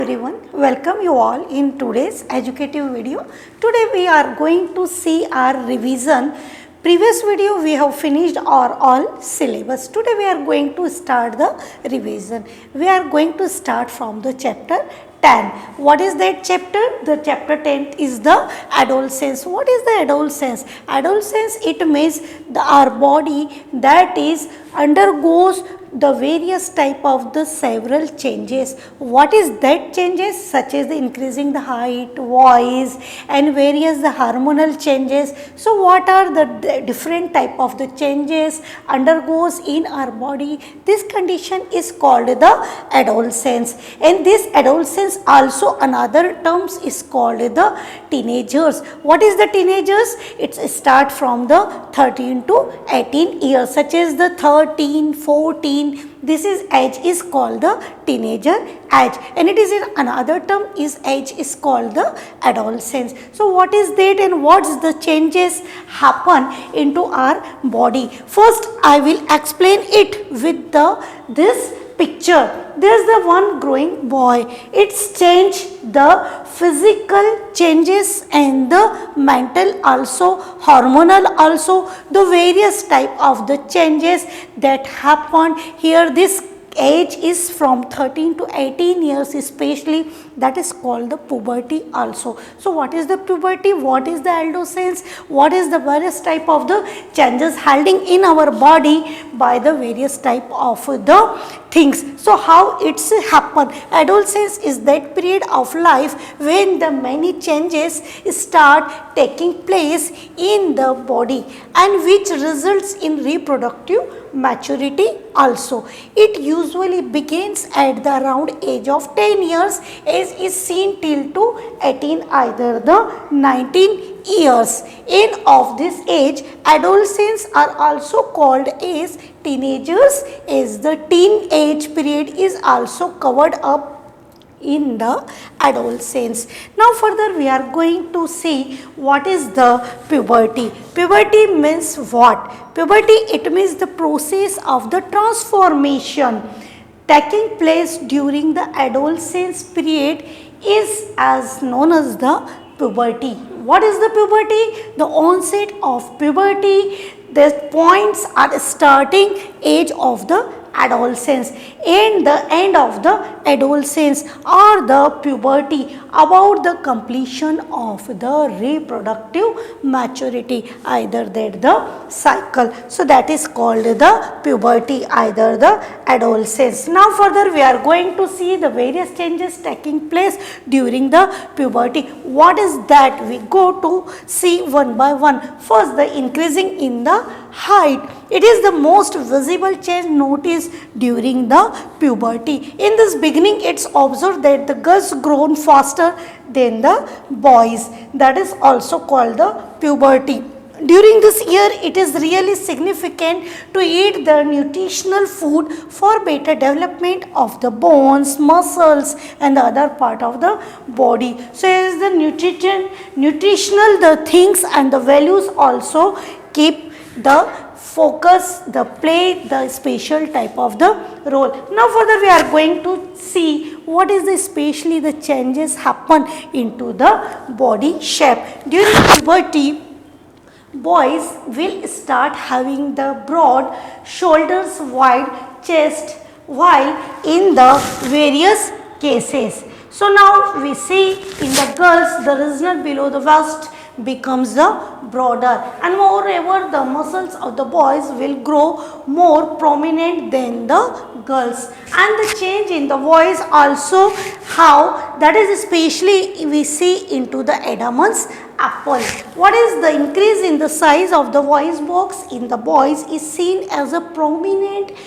Everyone, welcome you all in today's educative video. Today we are going to see our revision. Previous video we have finished our all syllabus. Today we are going to start the revision. We are going to start from the chapter 10. What is that chapter? The chapter 10 is the adolescence. What is the adolescence? Adolescence, it means our body that is undergoes the various type of the several changes. What is that changes? Such as the increasing the height, voice and various the hormonal changes. So what are the different type of the changes undergoes in our body? This condition is called the adolescence, and this adolescence also another terms is called the teenagers. What is the teenagers? It start from the 13 to 18 years, such as the 13, 14. This is age is called the teenager age, and it is in another term is age is called the adolescence. So what is that and what's the changes happen into our body? First I will explain it with this picture. There is the one growing boy. It's changed the physical changes and the mental also, hormonal also, the various type of the changes that happen here. This age is from 13 to 18 years especially, that is called the puberty also. So what is the puberty? What is the adolescence? What is the various type of the changes holding in our body by the various type of the things. So how it's happen? Adolescence is that period of life when the many changes start taking place in the body and which results in reproductive maturity also. It usually begins at the around age of 10 years as is seen till to 18 either the 19 years. In of this age, adolescents are also called as teenagers, as the teen age period is also covered up in the adolescence. Now further we are going to see what is the puberty. Puberty means what? Puberty, it means the process of the transformation taking place during the adolescence period is as known as the puberty. What is the puberty? The onset of puberty, the points are starting age of the adolescence and the end of the adolescence or the puberty about the completion of the reproductive maturity, either that the cycle. So that is called the puberty, either the adolescence. Now further we are going to see the various changes taking place during the puberty. What is that? We go to see one by one. First, the increasing in the height. It is the most visible change noticed during the puberty. In this beginning, it's observed that the girls grown faster than the boys. That is also called the puberty. During this year, it is really significant to eat the nutritional food for better development of the bones, muscles and the other part of the body. So, as the nutritional the things and the values also keep the focus, the play the special type of the role. Now further we are going to see what is the especially the changes happen into the body shape. During puberty, boys will start having the broad shoulders, wide chest, while in the various cases. So now we see in the girls the region below the waist becomes the broader, and moreover the muscles of the boys will grow more prominent than the girls, and the change in the voice also, how that is especially we see into the Adam's apple. What is the increase in the size of the voice box in the boys is seen as a prominent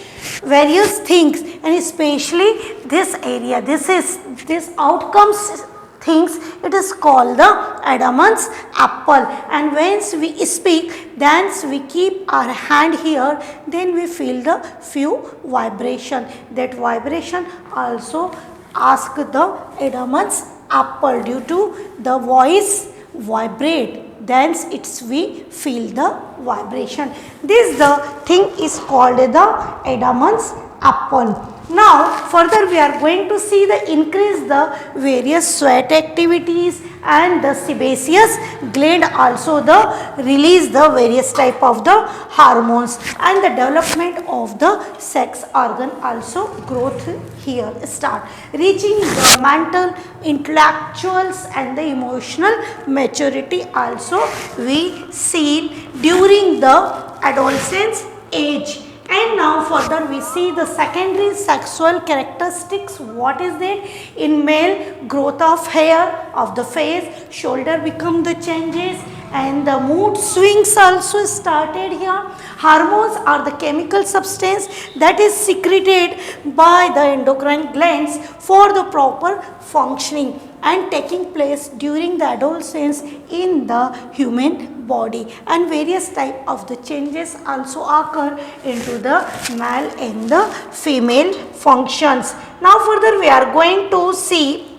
various things, and especially this area, this outcomes things, it is called the Adam's apple. And once we speak, then we keep our hand here, then we feel the few vibration. That vibration also ask the Adam's apple due to the voice vibrate, then it's we feel the vibration. This the thing is called the Adam's apple. Now further we are going to see the increase the various sweat activities and the sebaceous gland also the release the various type of the hormones and the development of the sex organ also growth here start, reaching the mental, intellectuals and the emotional maturity also we see during the adolescence age. And now further we see the secondary sexual characteristics. What is that? In male, growth of hair of the face, shoulder become the changes and the mood swings also started here. Hormones are the chemical substance that is secreted by the endocrine glands for the proper functioning and taking place during the adolescence in the human body, and various type of the changes also occur into the male and the female functions. Now further we are going to see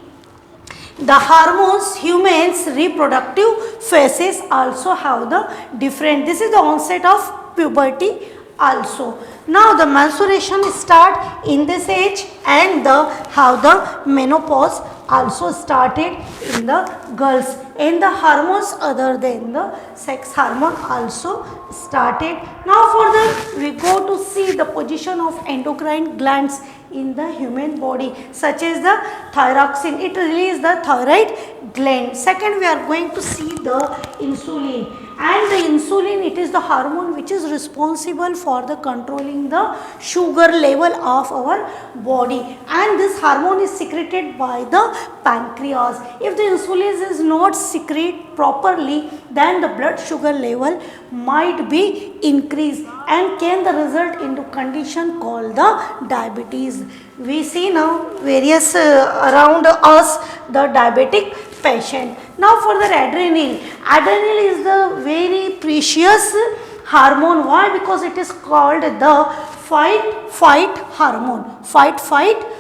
the hormones, humans reproductive phases also have the different, this is the onset of puberty also. Now the menstruation start in this age and the how the menopause also started in the girls, and the hormones other than the sex hormone also started. Now further we go to see the position of endocrine glands in the human body, such as the thyroxine, it releases the thyroid gland. Second we are going to see the insulin, and the insulin, it is the hormone which is responsible for the controlling the sugar level of our body, and this hormone is secreted by the pancreas. If the insulin is not secreted properly, then the blood sugar level might be increased and can the result into condition called the diabetes. We see now various around us the diabetic patient. Now for the adrenaline, adrenaline is the very precious hormone. Why? Because it is called the fight hormone, fight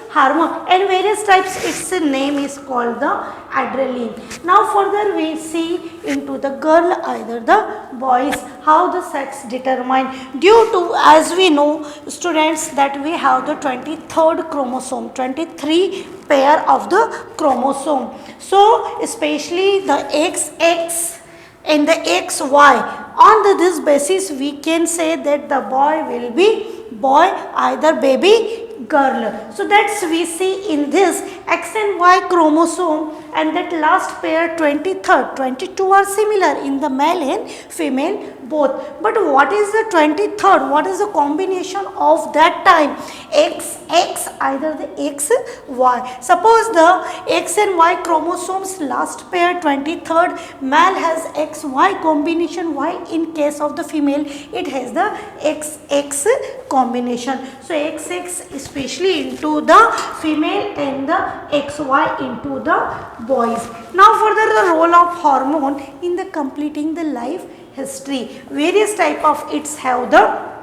hormone, and various types its name is called the adrenaline. Now further we see into the girl, either the boys, how the sex determined due to, as we know students, that we have the 23rd chromosome, 23 pair of the chromosome. So especially the XX and the XY, on this basis we can say that the boy will be boy, either baby girl. So that's we see in this X and Y chromosome, and that last pair 23rd, 22 are similar in the male and female both. But what is the 23rd? What is the combination of that time? XX, either the XY. Suppose the X and Y chromosomes last pair 23rd, male has XY combination. Y in case of the female it has the XX combination. So XX especially into the female and the XY into the boys. Now further the role of hormone in the completing the life history. Various type of its have the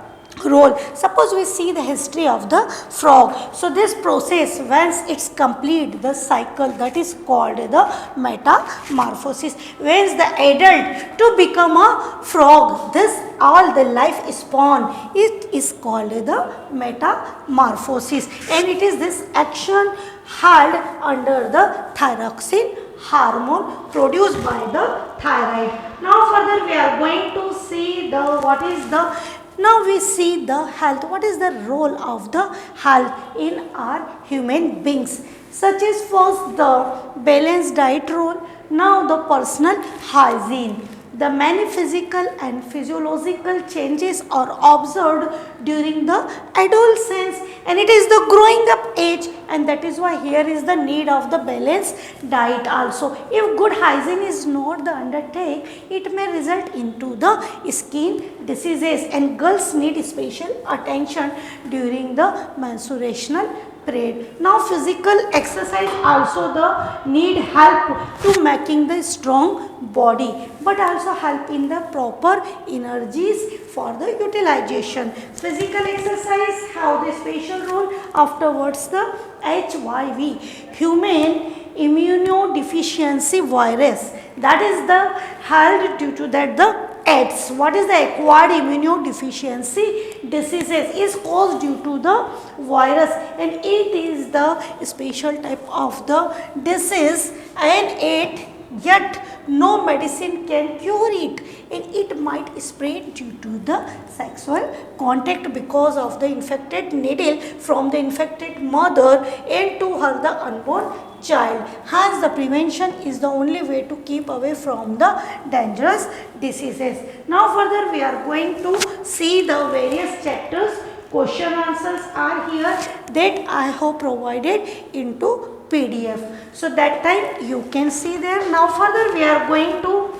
role. Suppose we see the history of the frog. So this process, once it's complete the cycle, that is called the metamorphosis. Once the adult to become a frog, this all the life spawn, it is called the metamorphosis, and it is this action held under the thyroxine hormone produced by the thyroid. Now further we are going to see the what is the, now we see the health. What is the role of the health in our human beings? Such as first the balanced diet role, now the personal hygiene. The many physical and physiological changes are observed during the adolescence, and it is the growing up age, and that is why here is the need of the balanced diet also. If good hygiene is not the undertake, it may result into the skin diseases, and girls need special attention during the menstruational period. Now physical exercise also the need help to making the strong body, but also help in the proper energies for the utilization. Physical exercise have the special role. Afterwards the HIV, human immunodeficiency virus, that is the held due to that the AIDS. What is the acquired immunodeficiency diseases is caused due to the virus, and it is the special type of the disease, and it yet no medicine can cure it, and it might spread due to the sexual contact because of the infected needle from the infected mother into her the unborn child. Hence the prevention is the only way to keep away from the dangerous diseases. Now further we are going to see the various chapters. Question answers are here that I have provided into PDF. So that time you can see there. Now further we are going to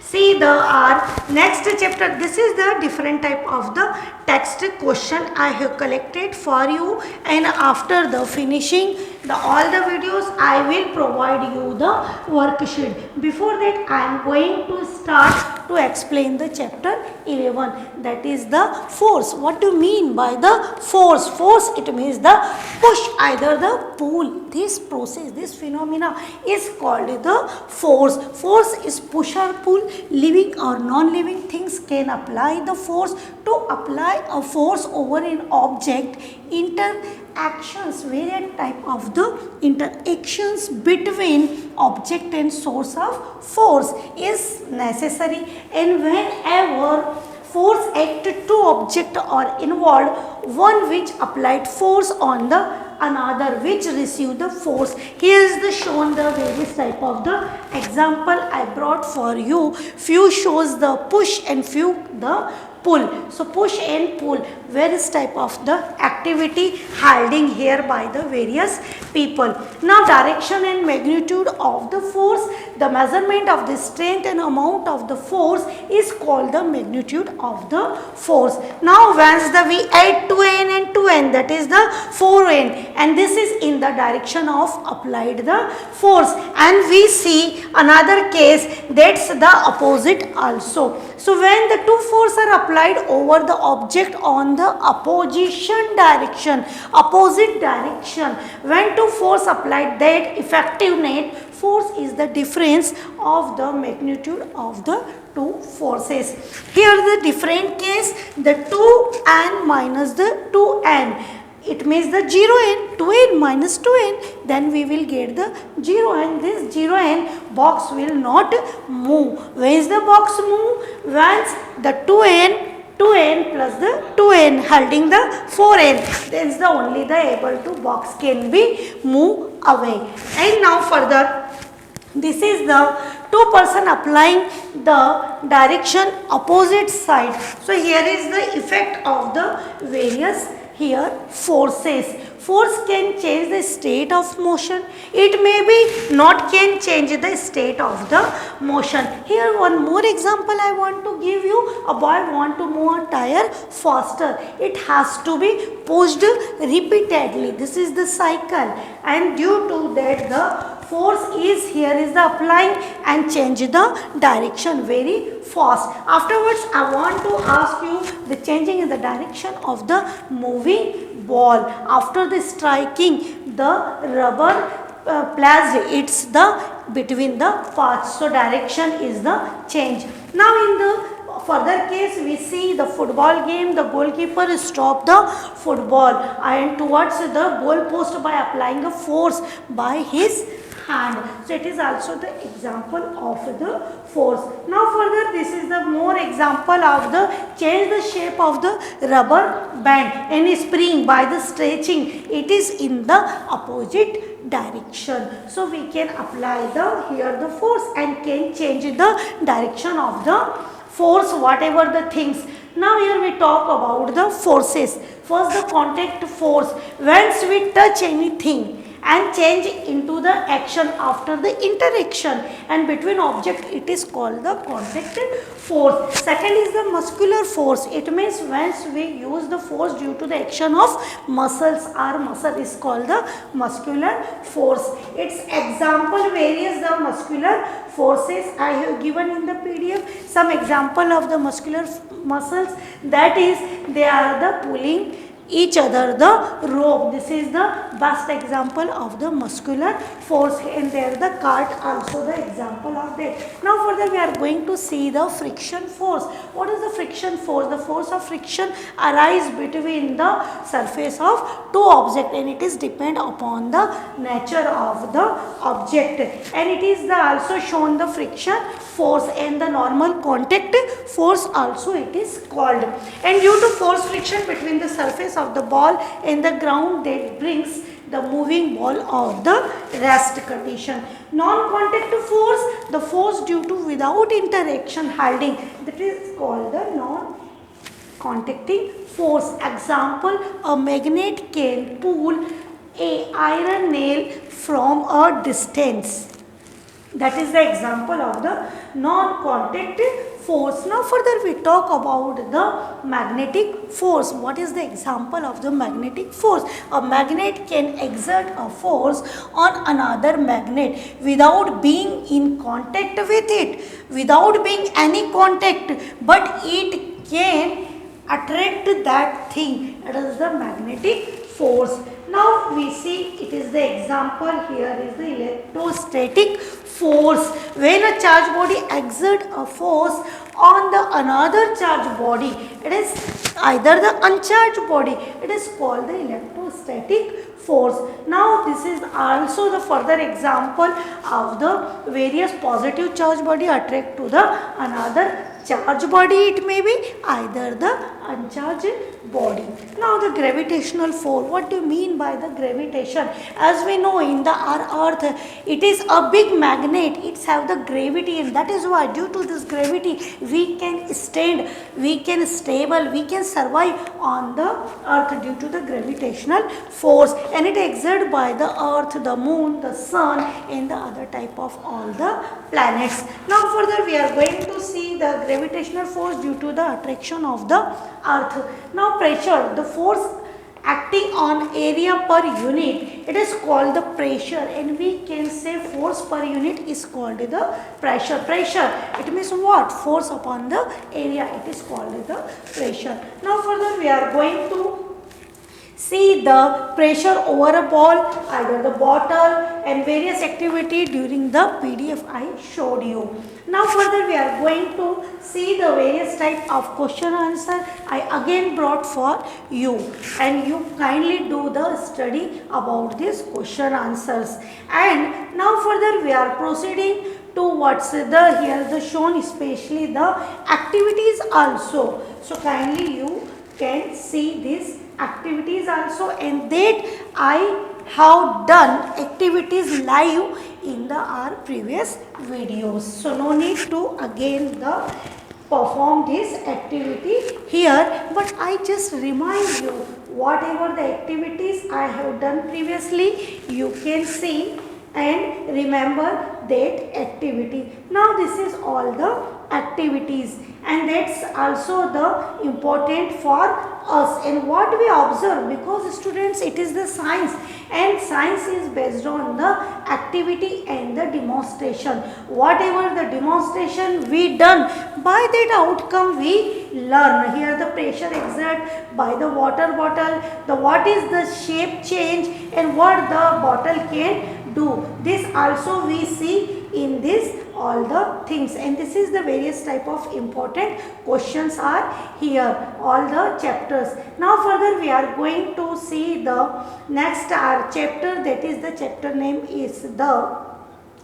see the our next chapter. This is the different type of the text question I have collected for you, and after the finishing the all the videos I will provide you the worksheet. Before that I am going to start to explain the chapter 11, that is the force. What do you mean by the force? Force, it means the push, either the pull. This process, this phenomena is called the force. Force is push or pull. Living or non-living things can apply the force. To apply a force over an object, interactions, various type of the interactions between object and source of force is necessary, and whenever force act two object are involved, one which applied force on the another which received the force. Here is the shown the various type of the example I brought for you. Few shows the push and few the pull. So push and pull, various type of the activity holding here by the various people. Now direction and magnitude of the force, the measurement of the strength and amount of the force is called the magnitude of the force. Now once the we add 2n and 2n, that is the 4n, and this is in the direction of applied the force, and we see another case that's the opposite also. So when the two forces are applied over the object on the opposition direction, when two force applied, that effective net force is the difference of the magnitude of the two forces. Here the different case, the 2n minus the 2n. It means the 0n, 2n minus 2n, then we will get the 0n. This 0n box will not move. When is the box move? Once the 2n plus the 2n holding the 4n, then is the only the able to box can be move away. And now further, this is the two person applying the direction opposite side. So here is the effect of the various here forces. Force can change the state of motion. It may be not can change the state of the motion. Here one more example I want to give you. A boy want to move a tire faster. It has to be pushed repeatedly. This is the cycle, and due to that the force is here is the applying and change the direction very fast. Afterwards I want to ask you the changing in the direction of the moving ball. After the striking the rubber placed, it's the between the parts, so direction is the change. Now in the further case we see the football game, the goalkeeper stop the football and towards the goal post by applying a force by his hand. So it is also the example of the force. Now further this is the more example of the change the shape of the rubber band and spring by the stretching. It is in the opposite direction. So we can apply the here the force and can change the direction of the force whatever the things. Now here we talk about the forces. First the contact force. Once we touch anything and change into the action after the interaction and between object, it is called the contact force. Second is the muscular force. It means once we use the force due to the action of muscles, our muscle is called the muscular force. Its example various the muscular forces I have given in the PDF. Some example of the muscular muscles, that is they are the pulling each other the rope. This is the best example of the muscular force, and there the cart also the example of that. Now further we are going to see the friction force. What is the friction force? The force of friction arise between the surface of two objects, and it is depend upon the nature of the object, and it is the also shown the friction force and the normal contact force also it is called. And due to force friction between the surface of the ball and the ground, that brings the moving ball of the rest condition. Non-contact force, the force due to without interaction holding, that is called the non-contacting force. Example, a magnet can pull a iron nail from a distance. That is the example of the non-contact force. Now further we talk about the magnetic force. What is the example of the magnetic force? A magnet can exert a force on another magnet without being in contact with it, without being any contact, but it can attract that thing. It is the magnetic force. Now we see it is the example here is the electrostatic force. When a charged body exert a force on the another charged body, it is either the uncharged body, it is called the electrostatic force. Now this is also the further example of the various positive charged body attract to the another charged body. It may be either the uncharged body. Now the gravitational force. What do you mean by the gravitation? As we know in the our earth, it is a big magnet. It have the gravity, and that is why due to this gravity we can stand, we can stable, we can survive on the earth due to the gravitational force, and it exerted by the earth, the moon, the sun, and the other type of all the planets. Now further we are going to see the gravitational force due to the attraction of the earth. Now pressure, the force acting on area per unit, it is called the pressure, and we can say force per unit is called the pressure. Pressure, it means what? Force upon the area, it is called the pressure. Now further we are going to see the pressure over a ball, either the bottle, and various activity during the PDF I showed you. Now further we are going to see the various type of question answer I again brought for you, and you kindly do the study about these question answers. And now further we are proceeding to what's the here the shown, especially the activities also. So kindly you can see these activities also, and that I have done activities live in the our previous videos. So no need to again the perform this activity here, but I just remind you whatever the activities I have done previously, you can see and remember that activity. Now this is all the activities, and that's also the important for us. And what we observe, because students it is the science, and science is based on the activity and the demonstration. Whatever the demonstration we done, by that outcome we learn. Here the pressure exert by the water bottle, the what is the shape change and what the bottle can do. This also we see in this all the things, and this is the various type of important questions are here, all the chapters. Now further we are going to see the next our chapter, that is the chapter name is the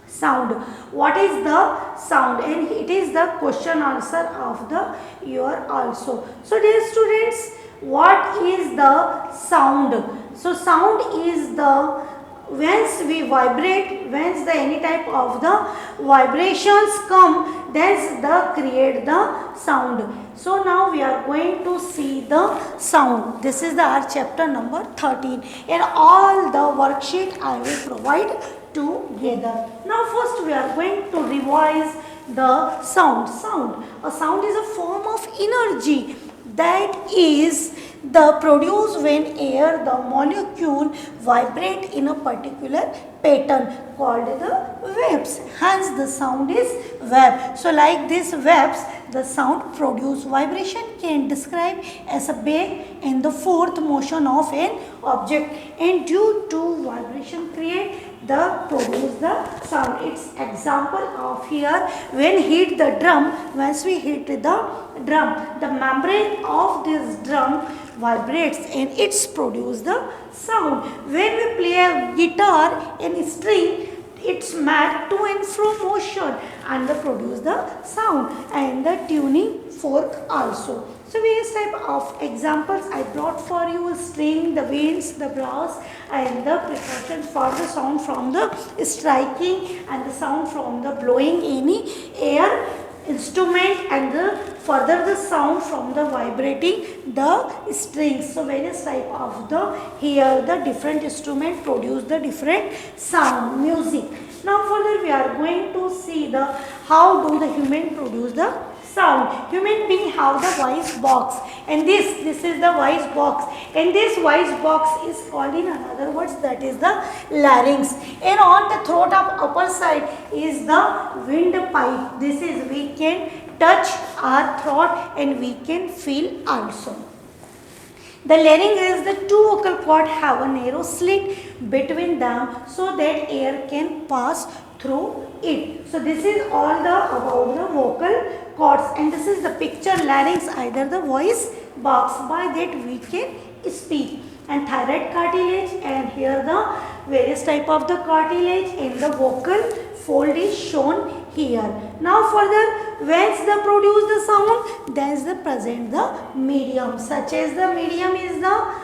sound. What is the sound? And it is the question answer of the year also. So dear students, what is the sound? So sound is the once we vibrate, once the any type of the vibrations come, then the create the sound. So now we are going to see the sound. This is the our chapter number 13, and all the worksheet I will provide together. Now first we are going to revise the sound. Sound. A sound is a form of energy that is the produce when air the molecule vibrate in a particular pattern called the waves. Hence the sound is wave. So like these waves, the sound produce vibration can describe as a back and the forth motion of an object, and due to vibration create the produce the sound. It's example of here when hit the drum, once we hit the drum, the membrane of this drum vibrates and it's produce the sound. When we play a guitar and string, it's made to and fro motion and the produce the sound, and the tuning fork also. So various type of examples I brought for you: string, the winds, the brass, and the precaution for the sound from the striking and the sound from the blowing any air instrument, and the further the sound from the vibrating the strings. So various type of the here the different instrument produce the different sound music. Now further we are going to see the how do the human produce the sound. Human being have the voice box, and this is the voice box, and this voice box is called in another words that is the larynx, and on the throat of upper side is the windpipe. This is we can touch our throat and we can feel also. The larynx is the two vocal cords have a narrow slit between them so that air can pass through it. So this is all the about the vocal cords, and this is the picture larynx, either the voice box, by that we can speak. And thyroid cartilage, and here the various type of the cartilage in the vocal fold is shown here. Now further, whence the produce the sound, then the present the medium, such as the medium is the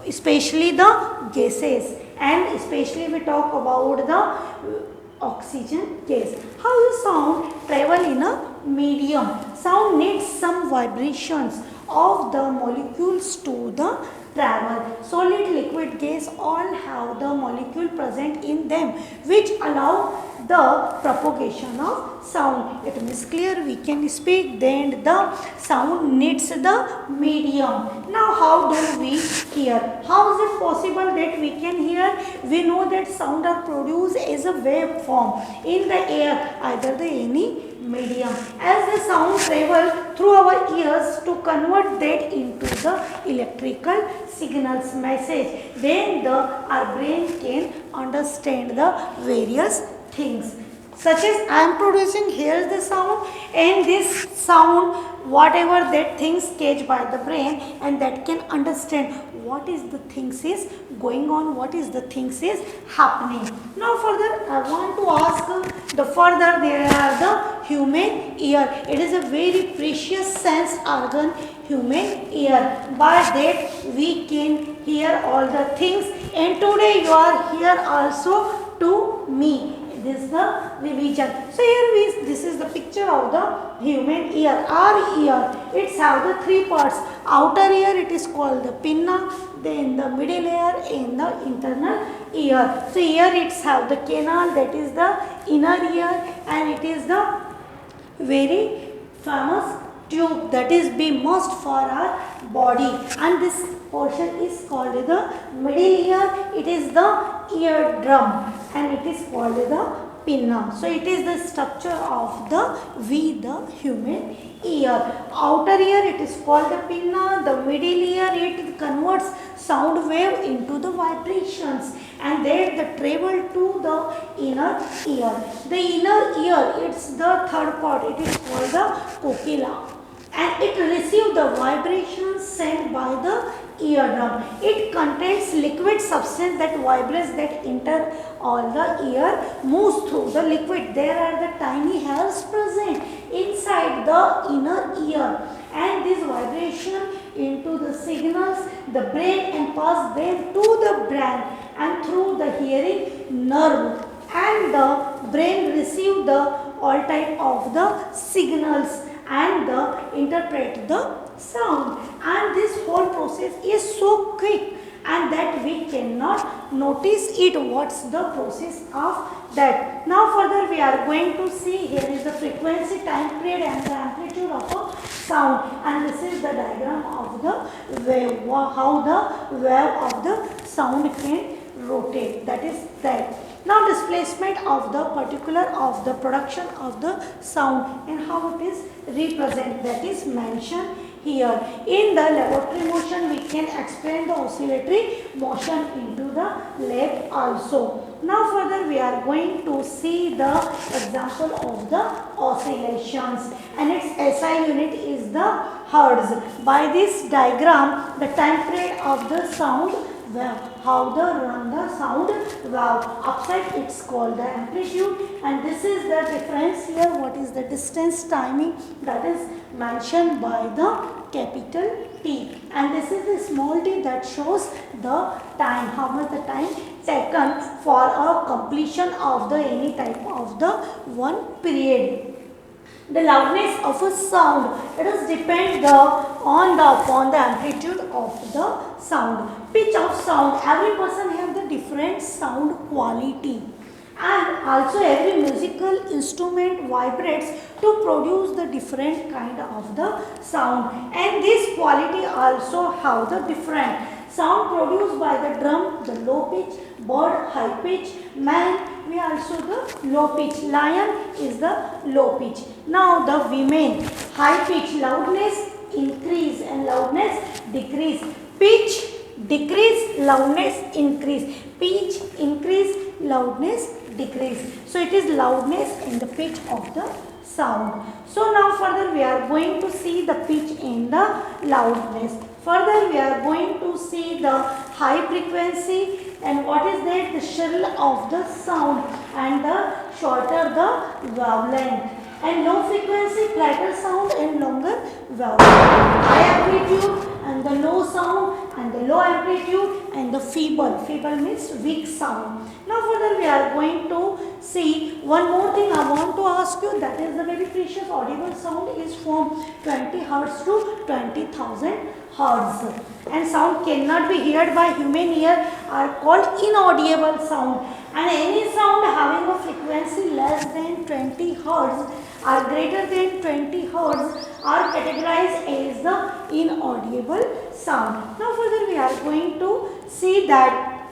especially the gases, and especially we talk about the oxygen gas. How the sound travel in a medium? Sound needs some vibrations of the molecules to the travel. Solid, liquid, gas all have the molecule present in them which allow the propagation of sound. It is clear we can speak, then the sound needs the medium. Now how do we hear? How is it possible that we can hear? We know that sound are produced as a wave form in the air, either the any medium. As the sound travel through our ears to convert that into the electrical signals message, then our brain can understand the various things. Such as I am producing here the sound, and this sound whatever that things catch by the brain, and that can understand what is the things is going on, what is the things is happening. Now further I want to ask the further there are the human ear. It is a very precious sense organ, human ear. By that we can hear all the things, and today you are here also to me. This is the revision. So here this is the picture of the human ear. Our ear, it's have the three parts. Outer ear, it is called the pinna, then the middle ear and the internal ear. So here it's have the canal, that is the inner ear, and it is the very famous tube that is be most for our body, and this portion is called the middle ear. It is the eardrum, and it is called the pinna. So it is the structure of the human ear. Outer ear, it is called the pinna. The middle ear, it converts sound wave into the vibrations, and then the travel to the inner ear. The inner ear, it's the third part. It is called the cochlea, and it receives the vibrations sent by the eardrum. It contains liquid substance that vibrates, that enter all the ear, moves through the liquid. There are the tiny hairs present inside the inner ear, and this vibration into the signals the brain and pass them to the brain and through the hearing nerve, and the brain receive the all type of the signals and interpret the sound, and this whole process is so quick and that we cannot notice it. What's the process of that? Now further we are going to see, here is the frequency, time period and the amplitude of a sound, and this is the diagram of the wave, how the wave of the sound can rotate, that is that. Now displacement of the particular of the production of the sound and how it is represented, that is mentioned here. In the laboratory motion we can explain the oscillatory motion into the lab also. Now further we are going to see the example of the oscillations, and its SI unit is the hertz. By this diagram the time period of the sound wave, how the run the sound wave, upside it's called the amplitude, and this is the difference here, what is the distance timing, that is mentioned by the capital T, and this is the small t that shows the time, how much the time taken for a completion of the any type of the one period. The loudness of a sound, it is depend upon the amplitude of the sound. Pitch of sound, every person have the different sound quality, and also every musical instrument vibrates to produce the different kind of the sound, and this quality also have the different sound produced by the drum, the low pitch, bird high pitch, man we also the low pitch, lion is the low pitch. Now the women, high pitch, loudness increase and loudness decrease, pitch decrease, loudness increase, pitch increase, loudness decrease. So it is loudness and the pitch of the sound. So now further we are going to see the pitch and the loudness. Further we are going to see the high frequency, and what is that, the shrill of the sound, and the shorter the wavelength, and low frequency flatter sound and longer wavelength, high amplitude and the low sound, and the low amplitude and the feeble means weak sound. Now further we are going to see one more thing I want to ask you, that is the very precious audible sound is from 20 Hz to 20,000 Hz, and sound cannot be heard by human ear are called inaudible sound, and any sound having a frequency less than 20 Hz or greater than 20 Hz are categorized as the inaudible sound. Now further we are going to see that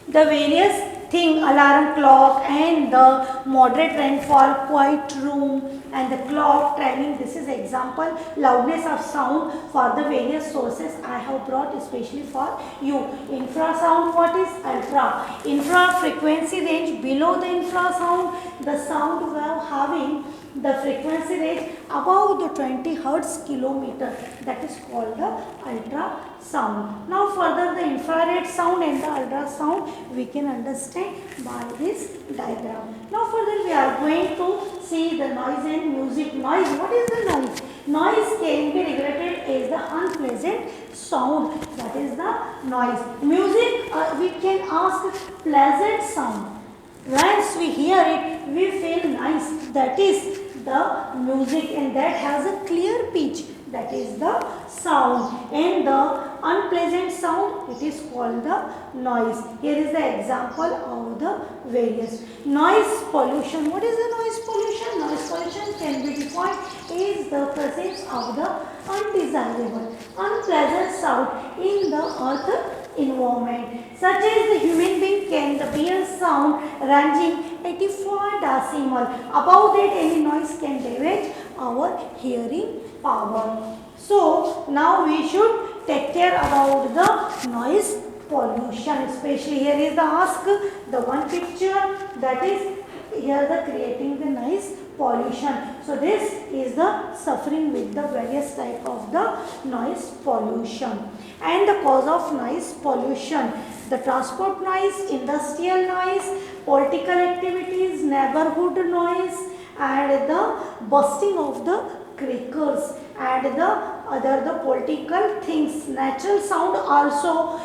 the various thing, alarm clock and the moderate rainfall, quiet room and the clock timing, this is example loudness of sound for the various sources I have brought especially for you. Infrasound, what is ultra? Infra frequency range, below the infrasound the sound wave having the frequency range above the 20 Hz kilometer, that is called the ultrasound. Now further the infrared sound and the ultrasound we can understand by this diagram. Now further we are going to see the noise and music. Noise, what is the noise? Noise can be regarded as the unpleasant sound, that is the noise. Music, we can ask pleasant sound. Once we hear it, we feel nice, that is the music, and that has a clear pitch, that is the sound, and the unpleasant sound, it is called the noise. Here is the example of the various. Noise pollution. What is the noise pollution? Noise pollution can be defined as the presence of the undesirable, unpleasant sound in the earth environment, such as the human being can bear sound ranging 84 decibel. Above that any noise can damage our hearing power. So now we should take care about the noise pollution, especially here is the ask, the one picture, that is here the creating the noise pollution. So this is the suffering with the various type of the noise pollution. And the cause of noise pollution, the transport noise, industrial noise, political activities, neighborhood noise, and the bursting of the crackers, and the other the political things. Natural sound also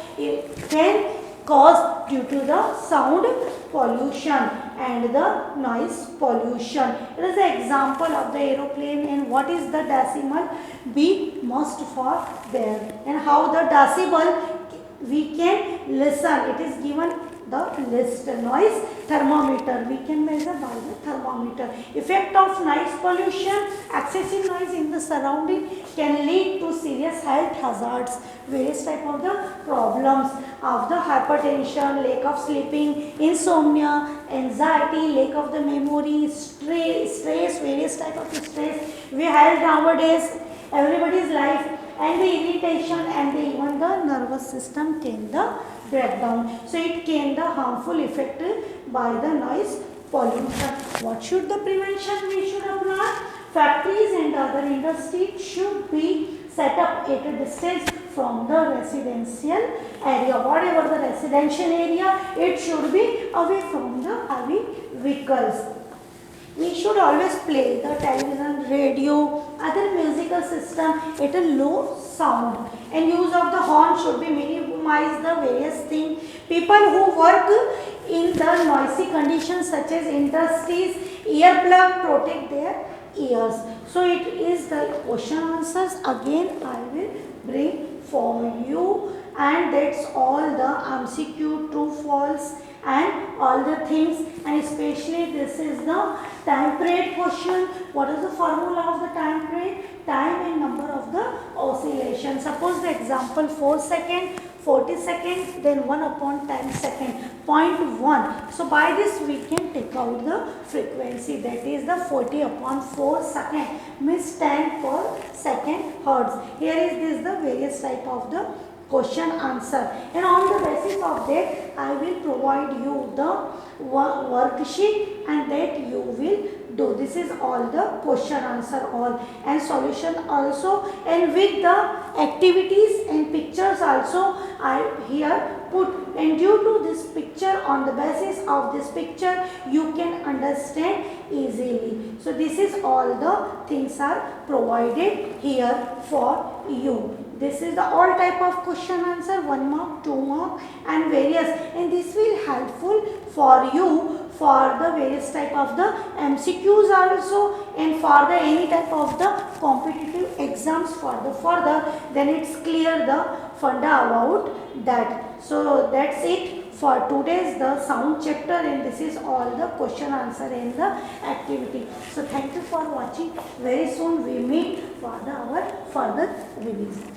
can cause due to the sound pollution and the noise pollution. It is the example of the aeroplane, and what is the decimal be must for there, and how the decibel we can listen. It is given the list. Noise thermometer, we can measure by the thermometer. Effect of noise pollution, excessive noise in the surrounding can lead to serious health hazards. Various type of the problems of the hypertension, lack of sleeping, insomnia, anxiety, lack of the memory, stress, various type of stress we have nowadays everybody's life, and the irritation and the even the nervous system can the breakdown. So it can the harmful effect by the noise pollution. What should the prevention we should apply? Factories and other industries should be set up at a distance from the residential area. Whatever the residential area, it should be away from the heavy vehicles. We should always play the television, radio, other musical system at a low sound, and use of the horn should be minimize the various things. People who work in the noisy conditions such as industries, earplug protect their ears. So it is the question answers again I will bring for you, and that's all the MCQ true false and all the things, and especially this is the time period question. What is the formula of the time period? Time and number of the oscillation. Suppose the example 4 seconds, 40 seconds, then 1 upon 10 second, 0.1. So by this we can take out the frequency, that is the 40 upon 4 second means 10 per second hertz. Here is this the various type of the question answer, and on the basis of that I will provide you the worksheet, and that you will do. This is all the question answer all and solution also, and with the activities and pictures also I here put, and due to this picture, on the basis of this picture you can understand easily. So this is all the things are provided here for you. This is the all type of question answer, 1 mark, 2 mark and various, and this will helpful for you for the various type of the MCQs also, and for the any type of the competitive exams for the further, then it's clear the funda about that. So that's it for today's the sound chapter, and this is all the question answer and the activity. So thank you for watching. Very soon we meet for the our further revision.